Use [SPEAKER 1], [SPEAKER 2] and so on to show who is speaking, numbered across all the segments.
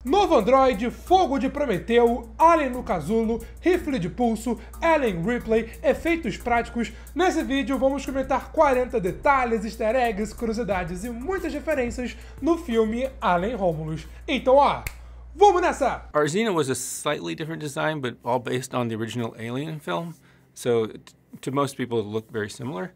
[SPEAKER 1] Novo Android, Fogo de Prometeu, Alien no Casulo, Rifle de Pulso, Ellen Ripley, efeitos práticos. Nesse vídeo vamos comentar 40 detalhes, easter eggs, curiosidades e muitas referências no filme Alien Romulus. Então, ó, vamos nessa!
[SPEAKER 2] Our Xena was a slightly different design, but all based on the original Alien film, so to most people it looked very similar.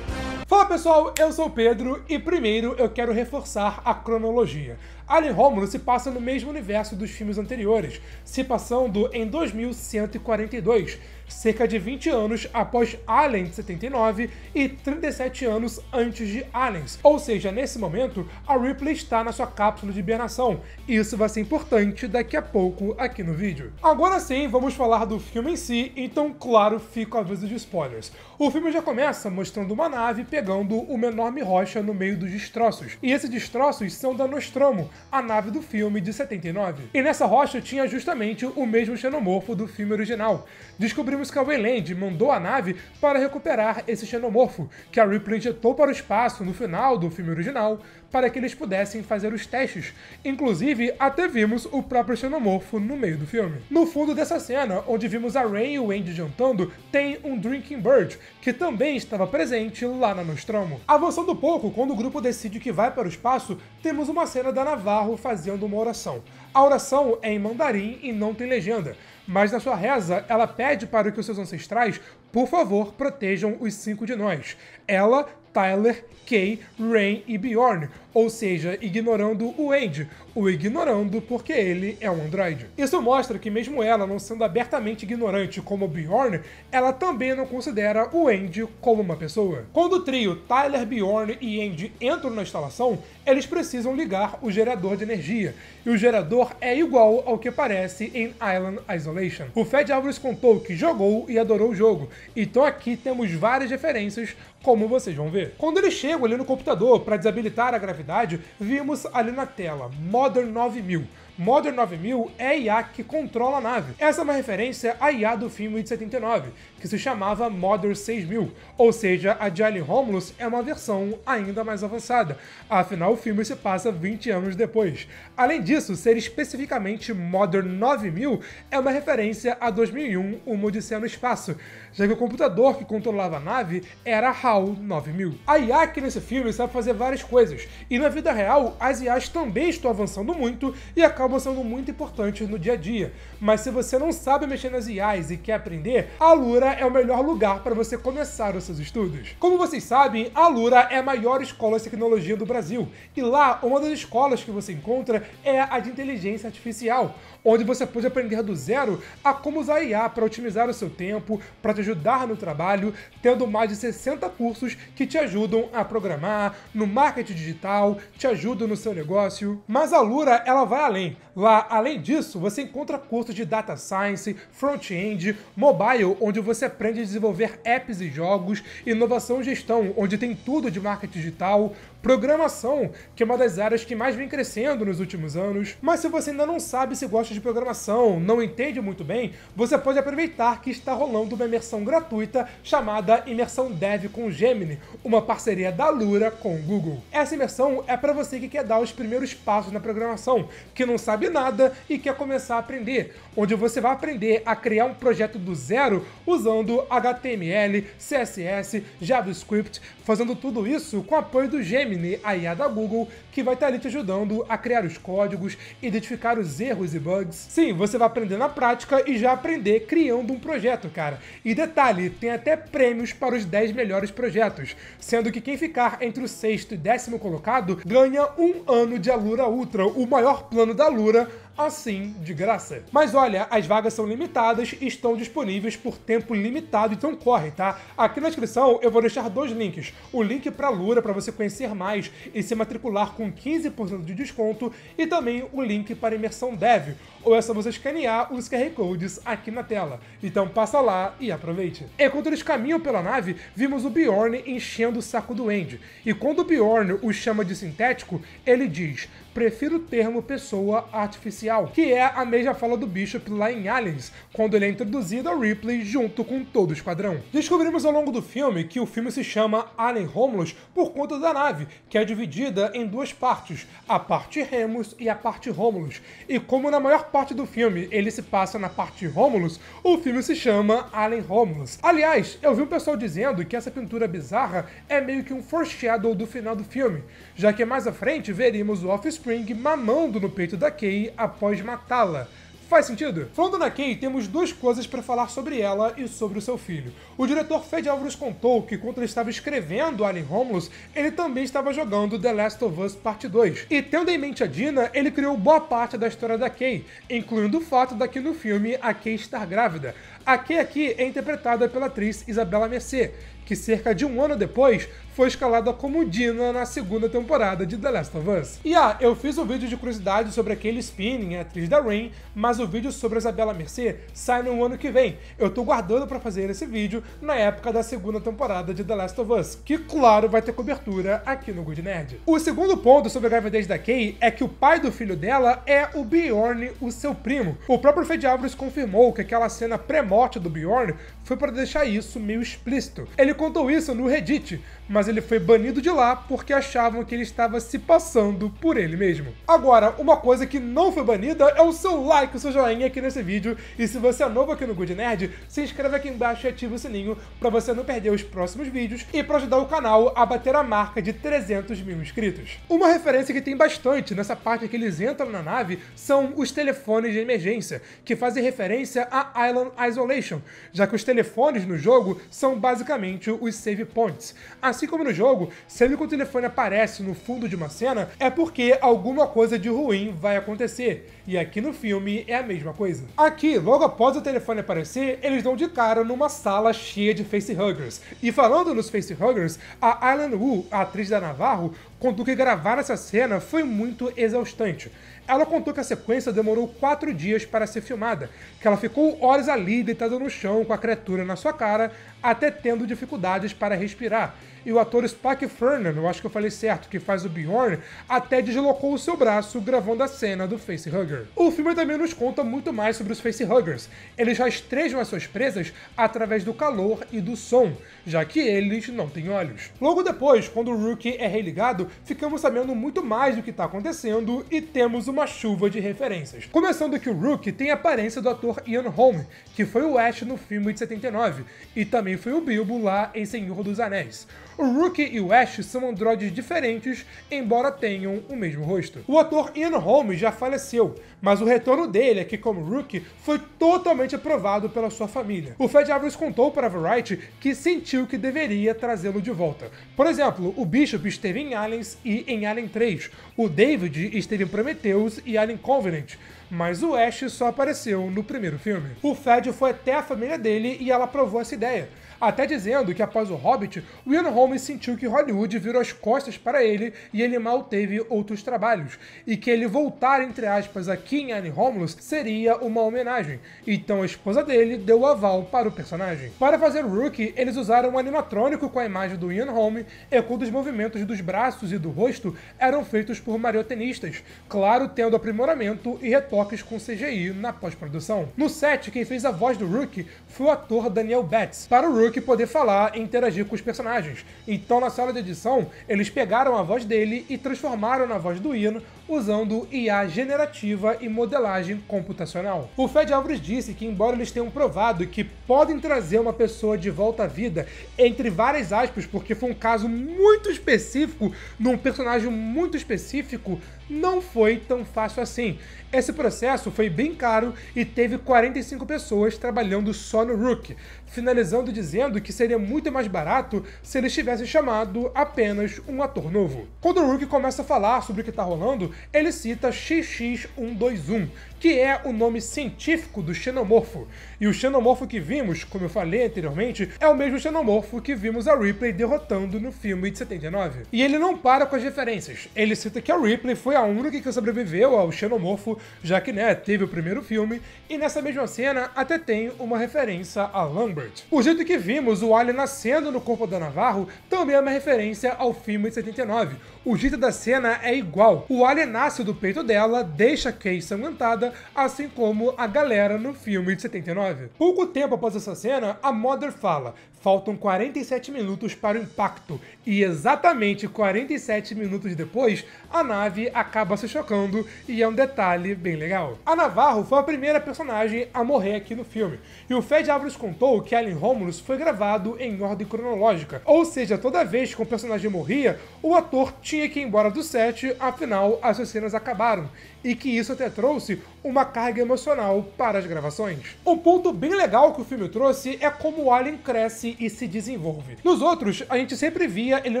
[SPEAKER 1] Fala pessoal, eu sou o Pedro e primeiro eu quero reforçar a cronologia. Alien Romulus se passa no mesmo universo dos filmes anteriores, se passando em 2142, cerca de 20 anos após Alien de 79 e 37 anos antes de Aliens. Ou seja, nesse momento, a Ripley está na sua cápsula de hibernação. Isso vai ser importante daqui a pouco aqui no vídeo. Agora sim, vamos falar do filme em si, então claro, fico a aviso de spoilers. O filme já começa mostrando uma nave pegando uma enorme rocha no meio dos destroços. E esses destroços são da Nostromo, a nave do filme de 79. E nessa rocha tinha justamente o mesmo xenomorfo do filme original. Descobrimos que a Weyland mandou a nave para recuperar esse xenomorfo, que a Ripley injetou para o espaço no final do filme original, para que eles pudessem fazer os testes. Inclusive, até vimos o próprio xenomorfo no meio do filme. No fundo dessa cena, onde vimos a Rey e o Andy jantando, tem um Drinking Bird, que também estava presente lá na Nostromo. Avançando um pouco, quando o grupo decide que vai para o espaço, temos uma cena da Navarro fazendo uma oração. A oração é em mandarim e não tem legenda, mas na sua reza ela pede para que os seus ancestrais, por favor, protejam os 5 de nós. Ela, Tyler, Kay, Rain e Bjorn, ou seja, ignorando o Andy, o ignorando porque ele é um androide. Isso mostra que mesmo ela não sendo abertamente ignorante como Bjorn, ela também não considera o Andy como uma pessoa. Quando o trio Tyler, Bjorn e Andy entram na instalação, eles precisam ligar o gerador de energia, e o gerador é igual ao que aparece em Island Isolation. O Fed Alvarez contou que jogou e adorou o jogo, então aqui temos várias referências, como vocês vão ver. Quando eles chegam ali no computador para desabilitar a gravidade, vimos ali na tela Modern 9000. Modern 9000 é a IA que controla a nave. Essa é uma referência à IA do filme de 79, que se chamava Modern 6000, ou seja, a de Alien Romulus é uma versão ainda mais avançada, afinal o filme se passa 20 anos depois. Além disso, ser especificamente Modern 9000 é uma referência a 2001, Uma Odisseia no Espaço, já que o computador que controlava a nave era a HAL 9000. A IA aqui nesse filme sabe fazer várias coisas, e na vida real as IAs também estão avançando muito e acabam sendo muito importantes no dia a dia. Mas se você não sabe mexer nas IAs e quer aprender, a Alura é o melhor lugar para você começar os seus estudos. Como vocês sabem, a Alura é a maior escola de tecnologia do Brasil, e lá uma das escolas que você encontra é a de inteligência artificial, onde você pode aprender do zero a como usar a IA para otimizar o seu tempo, para te ajudar no trabalho, tendo mais de 60 cursos que te ajudam a programar, no marketing digital, te ajudam no seu negócio. Mas a Alura, ela vai além. Lá, além disso, você encontra cursos de Data Science, Front-End, Mobile, onde você aprende a desenvolver apps e jogos, Inovação e Gestão, onde tem tudo de marketing digital, Programação, que é uma das áreas que mais vem crescendo nos últimos anos. Mas se você ainda não sabe se gosta de programação, não entende muito bem, você pode aproveitar que está rolando uma imersão gratuita chamada Imersão Dev com Gemini, uma parceria da Alura com o Google. Essa imersão é para você que quer dar os primeiros passos na programação, que não sabe nada e quer começar a aprender, onde você vai aprender a criar um projeto do zero usando HTML, CSS, JavaScript, fazendo tudo isso com o apoio do Gemini, a IA da Google, que vai estar ali te ajudando a criar os códigos, identificar os erros e bugs. Sim, você vai aprender na prática e já aprender criando um projeto, cara. E detalhe, tem até prêmios para os 10 melhores projetos, sendo que quem ficar entre o 6º e 10º colocado ganha 1 ano de Alura Ultra, o maior plano da Alura, assim, de graça. Mas olha, as vagas são limitadas e estão disponíveis por tempo limitado, então corre, tá? Aqui na descrição eu vou deixar 2 links. O link para a Alura, para você conhecer mais e se matricular com 15% de desconto, e também o link para a Imersão Dev, ou é só você escanear os QR Codes aqui na tela. Então passa lá e aproveite. Enquanto eles caminham pela nave, vimos o Bjorn enchendo o saco do Andy, e quando o Bjorn o chama de sintético, ele diz: prefiro o termo pessoa artificial inicial, que é a mesma fala do Bishop lá em Aliens, quando ele é introduzido a Ripley junto com todo o esquadrão. Descobrimos ao longo do filme que o filme se chama Alien Romulus por conta da nave, que é dividida em duas partes, a parte Remus e a parte Romulus. E como na maior parte do filme ele se passa na parte Romulus, o filme se chama Alien Romulus. Aliás, eu vi um pessoal dizendo que essa pintura bizarra é meio que um foreshadow do final do filme, já que mais à frente veríamos o Offspring mamando no peito da Kay após matá-la. Faz sentido? Falando na Kay, temos duas coisas para falar sobre ela e sobre o seu filho. O diretor Fede Álvares contou que quando ele estava escrevendo Alien Romulus, ele também estava jogando The Last of Us Parte 2. E tendo em mente a Dina, ele criou boa parte da história da Kay, incluindo o fato de que no filme a Kay estar grávida. A Kay aqui é interpretada pela atriz Isabela Merced, que cerca de um ano depois foi escalada como Dina na segunda temporada de The Last of Us. E eu fiz um vídeo de curiosidade sobre a Kaylee Spinning, a atriz da Rain, mas o vídeo sobre a Isabela Merced sai no ano que vem. Eu tô guardando pra fazer esse vídeo na época da segunda temporada de The Last of Us, que claro vai ter cobertura aqui no Good Nerd. O segundo ponto sobre a gravidez da Kay é que o pai do filho dela é o Bjorn, o seu primo. O próprio Fede Álvares confirmou que aquela cena pré-morte do Bjorn foi para deixar isso meio explícito. Ele contou isso no Reddit, mas ele foi banido de lá porque achavam que ele estava se passando por ele mesmo. Agora, uma coisa que não foi banida é o seu like, o seu joinha aqui nesse vídeo, e se você é novo aqui no Good Nerd, se inscreve aqui embaixo e ativa o sininho para você não perder os próximos vídeos e para ajudar o canal a bater a marca de 300 mil inscritos. Uma referência que tem bastante nessa parte que eles entram na nave são os telefones de emergência, que fazem referência a Island Isolation, já que os telefones no jogo são basicamente os save points. Assim como no jogo, sempre que o telefone aparece no fundo de uma cena, é porque alguma coisa de ruim vai acontecer. E aqui no filme é a mesma coisa. Aqui, logo após o telefone aparecer, eles dão de cara numa sala cheia de facehuggers. E falando nos facehuggers, a Aileen Wu, a atriz da Navarro, contou que gravar essa cena foi muito exaustante. Ela contou que a sequência demorou 4 dias para ser filmada, que ela ficou horas ali deitada no chão com a criatura na sua cara, até tendo dificuldades para respirar. E o ator Spike Fernan, eu acho que eu falei certo, que faz o Bjorn, até deslocou o seu braço gravando a cena do facehugger. O filme também nos conta muito mais sobre os facehuggers. Eles rastreiam as suas presas através do calor e do som, já que eles não têm olhos. Logo depois, quando o Rookie é religado, ficamos sabendo muito mais do que está acontecendo e temos uma chuva de referências. Começando que o Rookie tem a aparência do ator Ian Holm, que foi o Ash no filme de 79, e também foi o Bilbo lá em Senhor dos Anéis. O Rookie e o Ash são androides diferentes, embora tenham o mesmo rosto. O ator Ian Holm já faleceu, mas o retorno dele aqui como Rookie foi totalmente aprovado pela sua família. O Fede Álvares contou para a Variety que sentiu que deveria trazê-lo de volta. Por exemplo, o Bishop esteve em Aliens e em Alien 3, o David esteve em Prometheus e Alien Covenant, mas o Ash só apareceu no primeiro filme. O Fed foi até a família dele e ela aprovou essa ideia, até dizendo que após o Hobbit, o Ian Holm sentiu que Hollywood virou as costas para ele e ele mal teve outros trabalhos, e que ele voltar, entre aspas, aqui em Alien Romulus seria uma homenagem. Então a esposa dele deu o aval para o personagem. Para fazer o Rookie, eles usaram um animatrônico com a imagem do Ian Holm, e quando os movimentos dos braços e do rosto eram feitos por marionetistas, claro, tendo aprimoramento e retoques com CGI na pós-produção. No set, quem fez a voz do Rookie foi o ator Daniel Batts, para o Rookie poder falar e interagir com os personagens. Então, na sala de edição, eles pegaram a voz dele e transformaram na voz do Ian usando IA generativa e modelagem computacional. O Fede Álvares disse que, embora eles tenham provado que podem trazer uma pessoa de volta à vida, entre várias aspas, porque foi um caso muito específico, num personagem muito específico, não foi tão fácil assim. Esse processo foi bem caro e teve 45 pessoas trabalhando só no Rookie, finalizando dizendo que seria muito mais barato se eles tivessem chamado apenas um ator novo. Quando o Rookie começa a falar sobre o que está rolando, ele cita XX-121, que é o nome científico do xenomorfo. E o xenomorfo que vimos, como eu falei anteriormente, é o mesmo xenomorfo que vimos a Ripley derrotando no filme de 79. E ele não para com as referências. Ele cita que a Ripley foi a única que sobreviveu ao xenomorfo, já que, teve o primeiro filme, e nessa mesma cena até tem uma referência a Lambert. O jeito que vimos o Alien nascendo no corpo da Navarro também é uma referência ao filme de 79. O jeito da cena é igual. O alien nasce do peito dela, deixa Kay ensanguentada, assim como a galera no filme de 79. Pouco tempo após essa cena, a Mother fala: faltam 47 minutos para o impacto, e exatamente 47 minutos depois, a nave acaba se chocando, e é um detalhe bem legal. A Navarro foi a primeira personagem a morrer aqui no filme, e o Fed Álvares contou que Alien Romulus foi gravado em ordem cronológica, ou seja, toda vez que um personagem morria, o ator tinha que ir embora do set, afinal as suas cenas acabaram, e que isso até trouxe uma carga emocional para as gravações. Um ponto bem legal que o filme trouxe é como o Alien cresce e se desenvolve. Nos outros, a gente sempre via ele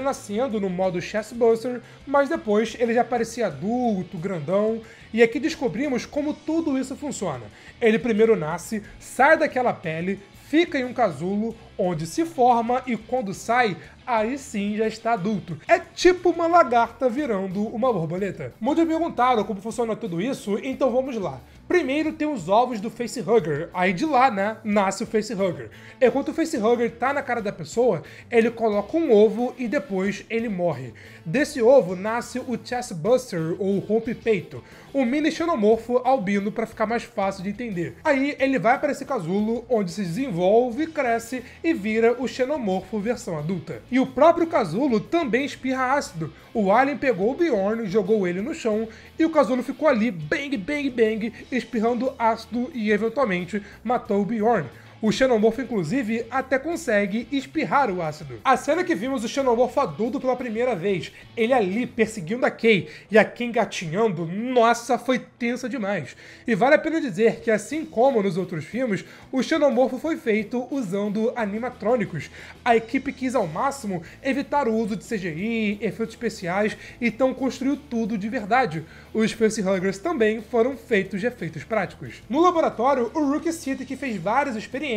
[SPEAKER 1] nascendo no modo chestbuster, mas depois ele já parecia adulto, grandão, e aqui descobrimos como tudo isso funciona. Ele primeiro nasce, sai daquela pele, fica em um casulo, onde se forma e quando sai, aí sim já está adulto. É tipo uma lagarta virando uma borboleta. Muitos me perguntaram como funciona tudo isso, então vamos lá. Primeiro tem os ovos do facehugger, aí de lá, né, nasce o facehugger. Enquanto o facehugger tá na cara da pessoa, ele coloca um ovo e depois ele morre. Desse ovo nasce o chestbuster, ou rompe-peito, um mini xenomorfo albino para ficar mais fácil de entender. Aí ele vai para esse casulo, onde se desenvolve, cresce e vira o xenomorfo versão adulta. E o próprio casulo também espirra ácido. O alien pegou o Bjorn, jogou ele no chão e o casulo ficou ali, bang, bang, bang, espirrando ácido e eventualmente matou o Bjorn. O xenomorfo, inclusive, até consegue espirrar o ácido. A cena que vimos o xenomorfo adulto pela primeira vez, ele ali perseguindo a Kay e a Kay engatinhando, nossa, foi tensa demais. E vale a pena dizer que, assim como nos outros filmes, o xenomorfo foi feito usando animatrônicos. A equipe quis ao máximo evitar o uso de CGI, efeitos especiais, então construiu tudo de verdade. Os facehuggers também foram feitos de efeitos práticos. No laboratório, o Rookie cita que fez várias experiências,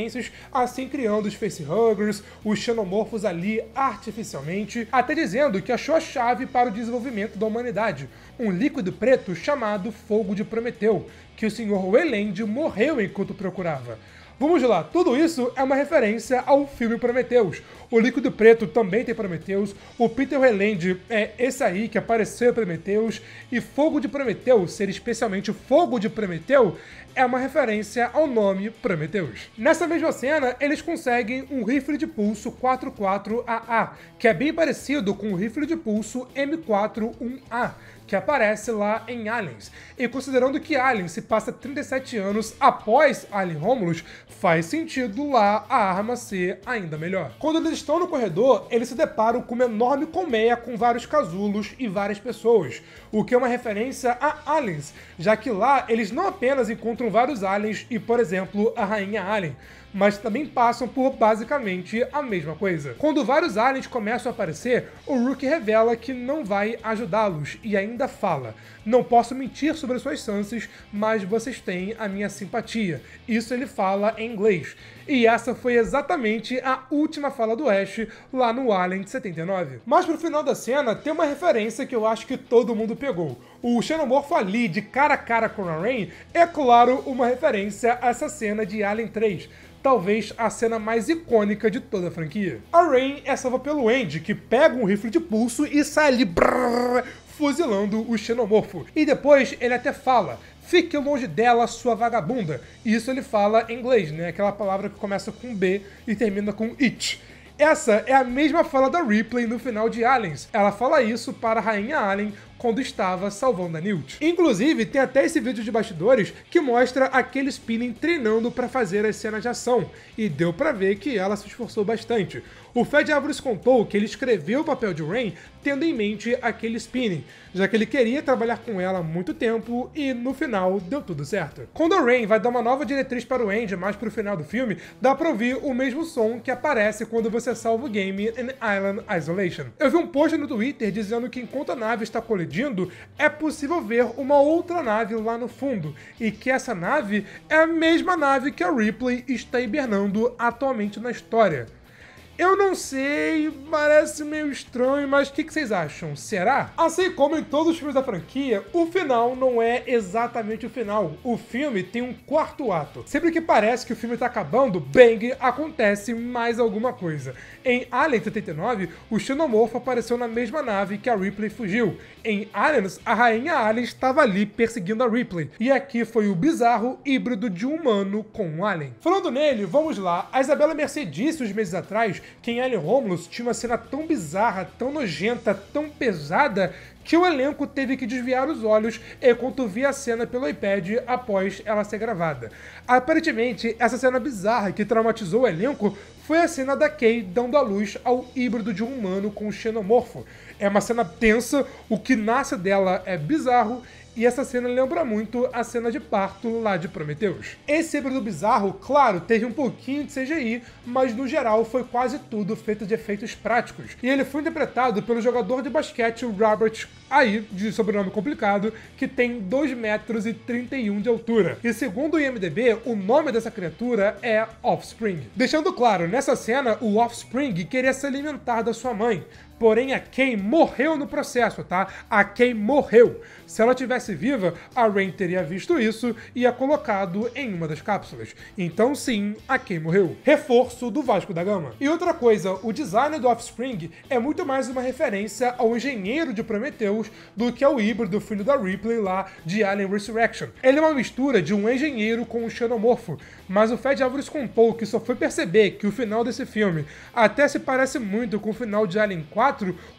[SPEAKER 1] assim criando os facehuggers, os xenomorfos ali artificialmente, até dizendo que achou a chave para o desenvolvimento da humanidade, um líquido preto chamado Fogo de Prometeu, que o Sr. Weyland morreu enquanto procurava. Vamos lá, tudo isso é uma referência ao filme Prometheus. O líquido preto também tem Prometheus, o Peter Weyland é esse aí que apareceu em Prometheus, e Fogo de Prometeu, ser especialmente Fogo de Prometeu, é uma referência ao nome Prometheus. Nessa mesma cena, eles conseguem um rifle de pulso 44AA, que é bem parecido com o rifle de pulso M41A, que aparece lá em Aliens. E considerando que Alien se passa 37 anos após Alien Romulus, faz sentido lá a arma ser ainda melhor. Quando eles estão no corredor, eles se deparam com uma enorme colmeia com vários casulos e várias pessoas, o que é uma referência a Aliens, já que lá eles não apenas encontram vários aliens e, por exemplo, a rainha Alien, mas também passam por basicamente a mesma coisa. Quando vários aliens começam a aparecer, o Rookie revela que não vai ajudá-los e ainda fala: não posso mentir sobre suas chances, mas vocês têm a minha simpatia. Isso ele fala em inglês. E essa foi exatamente a última fala do Ash lá no Alien de 79. Mas pro final da cena tem uma referência que eu acho que todo mundo pegou. O xenomorfo ali de cara a cara com a Rain é, claro, uma referência a essa cena de Alien 3. Talvez a cena mais icônica de toda a franquia. A Rain é salva pelo Andy, que pega um rifle de pulso e sai ali fuzilando o xenomorfo. E depois ele até fala: fique longe dela, sua vagabunda. E isso ele fala em inglês, né? Aquela palavra que começa com B e termina com it. Essa é a mesma fala da Ripley no final de Aliens. Ela fala isso para a rainha Alien quando estava salvando a Newt. Inclusive, tem até esse vídeo de bastidores que mostra aquele Spinning treinando para fazer as cenas de ação, e deu pra ver que ela se esforçou bastante. O Fed Álvares contou que ele escreveu o papel de Rain tendo em mente aquele Spinning, já que ele queria trabalhar com ela há muito tempo e no final deu tudo certo. Quando a Rain vai dar uma nova diretriz para o Andy mais pro final do filme, dá pra ouvir o mesmo som que aparece quando você salva o game in Island Isolation. Eu vi um post no Twitter dizendo que enquanto a nave está colidindo, é possível ver uma outra nave lá no fundo, e que essa nave é a mesma nave que a Ripley está hibernando atualmente na história. Eu não sei, parece meio estranho, mas o que vocês acham? Será? Assim como em todos os filmes da franquia, o final não é exatamente o final. O filme tem um quarto ato. Sempre que parece que o filme tá acabando, bang, acontece mais alguma coisa. Em Alien 79, o xenomorfo apareceu na mesma nave que a Ripley fugiu. Em Aliens, a rainha Alien estava ali perseguindo a Ripley. E aqui foi o bizarro híbrido de um humano com um alien. Falando nele, vamos lá. A Isabela Merced disse uns meses atrás que em Alien Romulus tinha uma cena tão bizarra, tão nojenta, tão pesada, que o elenco teve que desviar os olhos enquanto via a cena pelo iPad após ela ser gravada. Aparentemente, essa cena bizarra que traumatizou o elenco foi a cena da Kay dando à luz ao híbrido de um humano com um xenomorfo. É uma cena tensa, o que nasce dela é bizarro, e essa cena lembra muito a cena de parto lá de Prometheus. Esse híbrido bizarro, claro, teve um pouquinho de CGI, mas no geral foi quase tudo feito de efeitos práticos. E ele foi interpretado pelo jogador de basquete Robert, aí, de sobrenome complicado, que tem 2,31 metros de altura. E segundo o IMDb, o nome dessa criatura é Offspring. Deixando claro, nessa cena, o Offspring queria se alimentar da sua mãe. Porém, a Kay morreu no processo, tá? A Kay morreu. Se ela tivesse viva, a Rain teria visto isso e a colocado em uma das cápsulas. Então sim, a Kay morreu. Reforço do Vasco da Gama. E outra coisa, o design do Offspring é muito mais uma referência ao engenheiro de Prometheus do que ao híbrido filho da Ripley lá de Alien Resurrection. Ele é uma mistura de um engenheiro com um xenomorfo, mas o Fed Alvarez contou que só foi perceber que o final desse filme até se parece muito com o final de Alien 4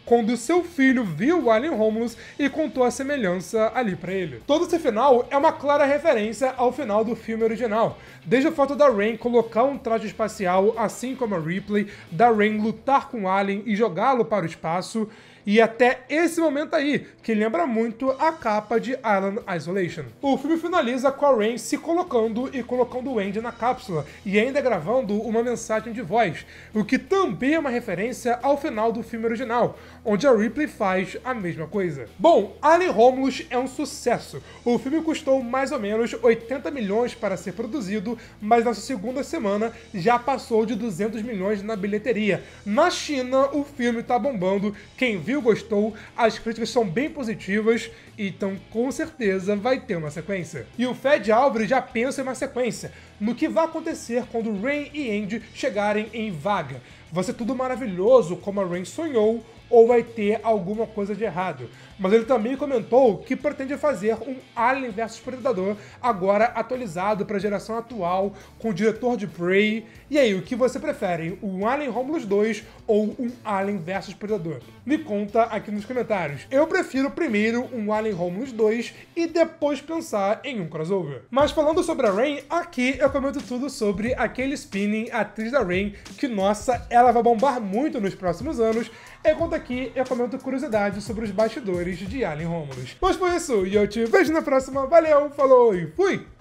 [SPEAKER 1] quando seu filho viu o Alien Romulus e contou a semelhança ali pra ele. Todo esse final é uma clara referência ao final do filme original. Desde o fato da Rain colocar um traje espacial, assim como a Ripley, da Rain lutar com o Alien e jogá-lo para o espaço, e até esse momento aí, que lembra muito a capa de Alien Isolation. O filme finaliza com a Rain se colocando e colocando o Andy na cápsula, e ainda gravando uma mensagem de voz, o que também é uma referência ao final do filme original, onde a Ripley faz a mesma coisa. Bom, Alien Romulus é um sucesso. O filme custou mais ou menos 80 milhões para ser produzido, mas na sua segunda semana já passou de 200 milhões na bilheteria. Na China, o filme tá bombando. Quem viu gostou, as críticas são bem positivas, então com certeza vai ter uma sequência. E o Fed Alvarez já pensa em uma sequência, no que vai acontecer quando Rain e Andy chegarem em Vaga. Vai ser tudo maravilhoso como a Rain sonhou, ou vai ter alguma coisa de errado. Mas ele também comentou que pretende fazer um Alien vs Predador, agora atualizado para a geração atual, com o diretor de Prey. E aí, o que você prefere? Um Alien Romulus 2 ou um Alien vs Predador? Me conta aqui nos comentários. Eu prefiro primeiro um Alien Romulus 2 e depois pensar em um crossover. Mas falando sobre a Rain, aqui eu comento tudo sobre a Cailee Spaeny, atriz da Rain, que, nossa, ela vai bombar muito nos próximos anos. Enquanto aqui eu comento curiosidades sobre os bastidores de Alien Romulus. Mas foi isso, e eu te vejo na próxima. Valeu, falou e fui!